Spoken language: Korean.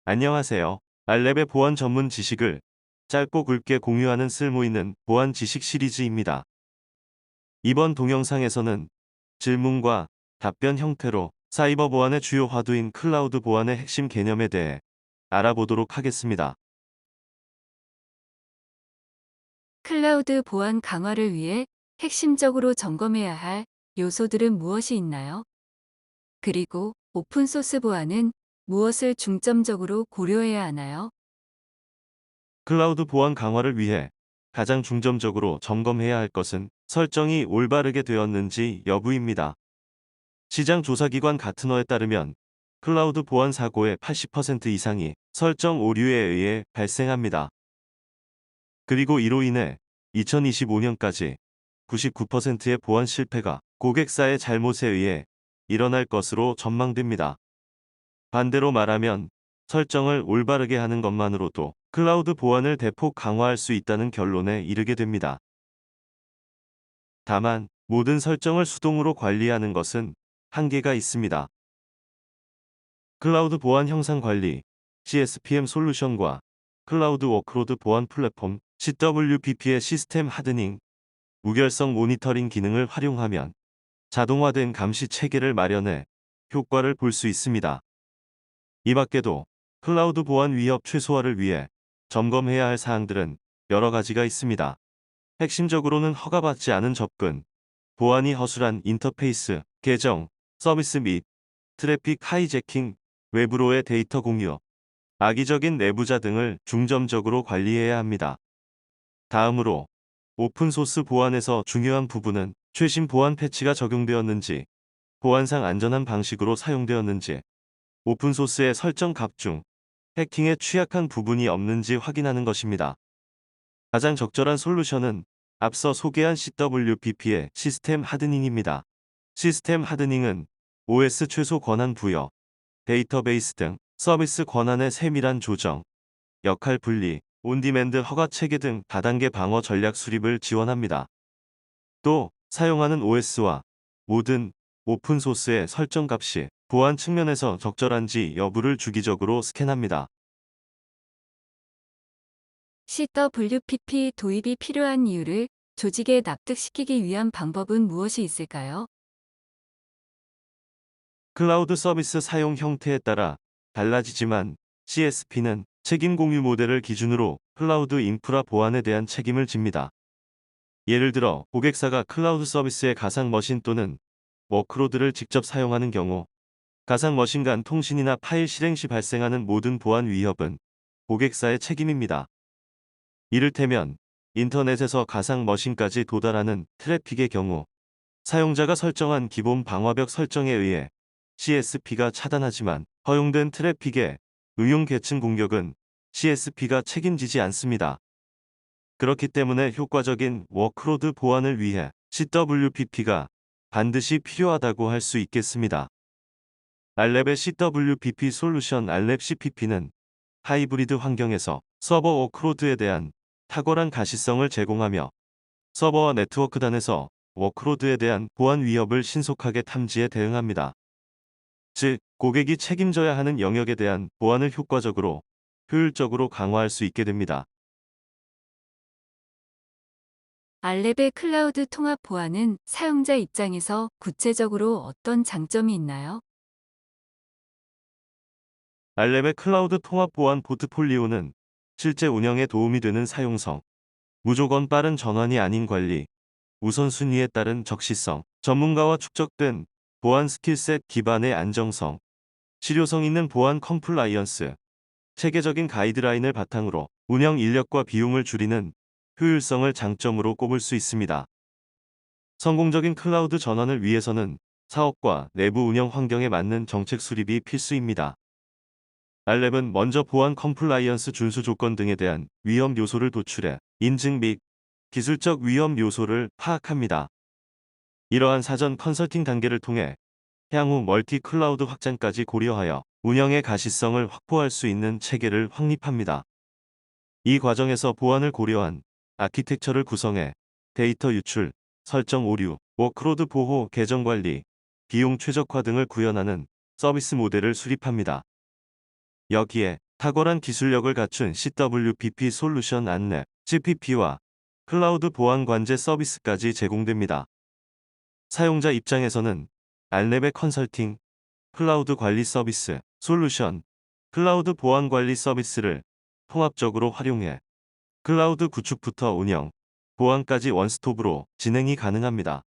안녕하세요. 알랩의 보안 전문 지식을 짧고 굵게 공유하는 쓸모있는 보안 지식 시리즈입니다. 이번 동영상에서는 질문과 답변 형태로 사이버 보안의 주요 화두인 클라우드 보안의 핵심 개념에 대해 알아보도록 하겠습니다. 클라우드 보안 강화를 위해 핵심적으로 점검해야 할 요소들은 무엇이 있나요? 그리고 오픈소스 보안은 무엇을 중점적으로 고려해야 하나요? 클라우드 보안 강화를 위해 가장 중점적으로 점검해야 할 것은 설정이 올바르게 되었는지 여부입니다. 시장 조사기관 가트너에 따르면 클라우드 보안 사고의 80% 이상이 설정 오류에 의해 발생합니다. 그리고 이로 인해 2025년까지 99%의 보안 실패가 고객사의 잘못에 의해 일어날 것으로 전망됩니다. 반대로 말하면 설정을 올바르게 하는 것만으로도 클라우드 보안을 대폭 강화할 수 있다는 결론에 이르게 됩니다. 다만 모든 설정을 수동으로 관리하는 것은 한계가 있습니다. 클라우드 보안 형상 관리 CSPM 솔루션과 클라우드 워크로드 보안 플랫폼 CWPP의 시스템 하드닝, 무결성 모니터링 기능을 활용하면 자동화된 감시 체계를 마련해 효과를 볼 수 있습니다. 이 밖에도 클라우드 보안 위협 최소화를 위해 점검해야 할 사항들은 여러 가지가 있습니다. 핵심적으로는 허가받지 않은 접근, 보안이 허술한 인터페이스, 계정, 서비스 및 트래픽 하이제킹, 외부로의 데이터 공유, 악의적인 내부자 등을 중점적으로 관리해야 합니다. 다음으로 오픈소스 보안에서 중요한 부분은 최신 보안 패치가 적용되었는지, 보안상 안전한 방식으로 사용되었는지, 오픈소스의 설정 값 중 해킹에 취약한 부분이 없는지 확인하는 것입니다. 가장 적절한 솔루션은 앞서 소개한 CWPP의 시스템 하드닝입니다. 시스템 하드닝은 OS 최소 권한 부여, 데이터베이스 등 서비스 권한의 세밀한 조정, 역할 분리, 온디맨드 허가 체계 등 다단계 방어 전략 수립을 지원합니다. 또 사용하는 OS와 모든 오픈소스의 설정 값이 보안 측면에서 적절한지 여부를 주기적으로 스캔합니다. CWPP 도입이 필요한 이유를 조직에 납득시키기 위한 방법은 무엇이 있을까요? 클라우드 서비스 사용 형태에 따라 달라지지만 CSP는 책임 공유 모델을 기준으로 클라우드 인프라 보안에 대한 책임을 집니다. 예를 들어 고객사가 클라우드 서비스의 가상 머신 또는 워크로드를 직접 사용하는 경우 가상 머신 간 통신이나 파일 실행 시 발생하는 모든 보안 위협은 고객사의 책임입니다. 이를테면 인터넷에서 가상 머신까지 도달하는 트래픽의 경우 사용자가 설정한 기본 방화벽 설정에 의해 CSP가 차단하지만 허용된 트래픽의 응용 계층 공격은 CSP가 책임지지 않습니다. 그렇기 때문에 효과적인 워크로드 보안을 위해 CWPP가 반드시 필요하다고 할 수 있겠습니다. 알랩의 CWPP 솔루션 알랩 CPP는 하이브리드 환경에서 서버 워크로드에 대한 탁월한 가시성을 제공하며 서버와 네트워크 단에서 워크로드에 대한 보안 위협을 신속하게 탐지해 대응합니다. 즉, 고객이 책임져야 하는 영역에 대한 보안을 효과적으로, 효율적으로 강화할 수 있게 됩니다. 알랩의 클라우드 통합 보안은 사용자 입장에서 구체적으로 어떤 장점이 있나요? 알랩의 클라우드 통합 보안 포트폴리오는 실제 운영에 도움이 되는 사용성, 무조건 빠른 전환이 아닌 관리, 우선순위에 따른 적시성, 전문가와 축적된 보안 스킬셋 기반의 안정성, 실효성 있는 보안 컴플라이언스, 체계적인 가이드라인을 바탕으로 운영 인력과 비용을 줄이는 효율성을 장점으로 꼽을 수 있습니다. 성공적인 클라우드 전환을 위해서는 사업과 내부 운영 환경에 맞는 정책 수립이 필수입니다. 알랩은 먼저 보안 컴플라이언스 준수 조건 등에 대한 위험 요소를 도출해 인증 및 기술적 위험 요소를 파악합니다. 이러한 사전 컨설팅 단계를 통해 향후 멀티 클라우드 확장까지 고려하여 운영의 가시성을 확보할 수 있는 체계를 확립합니다. 이 과정에서 보안을 고려한 아키텍처를 구성해 데이터 유출, 설정 오류, 워크로드 보호, 계정 관리, 비용 최적화 등을 구현하는 서비스 모델을 수립합니다. 여기에 탁월한 기술력을 갖춘 CWPP 솔루션 안랩, GPP와 클라우드 보안 관제 서비스까지 제공됩니다. 사용자 입장에서는 안랩의 컨설팅, 클라우드 관리 서비스, 솔루션, 클라우드 보안 관리 서비스를 통합적으로 활용해 클라우드 구축부터 운영, 보안까지 원스톱으로 진행이 가능합니다.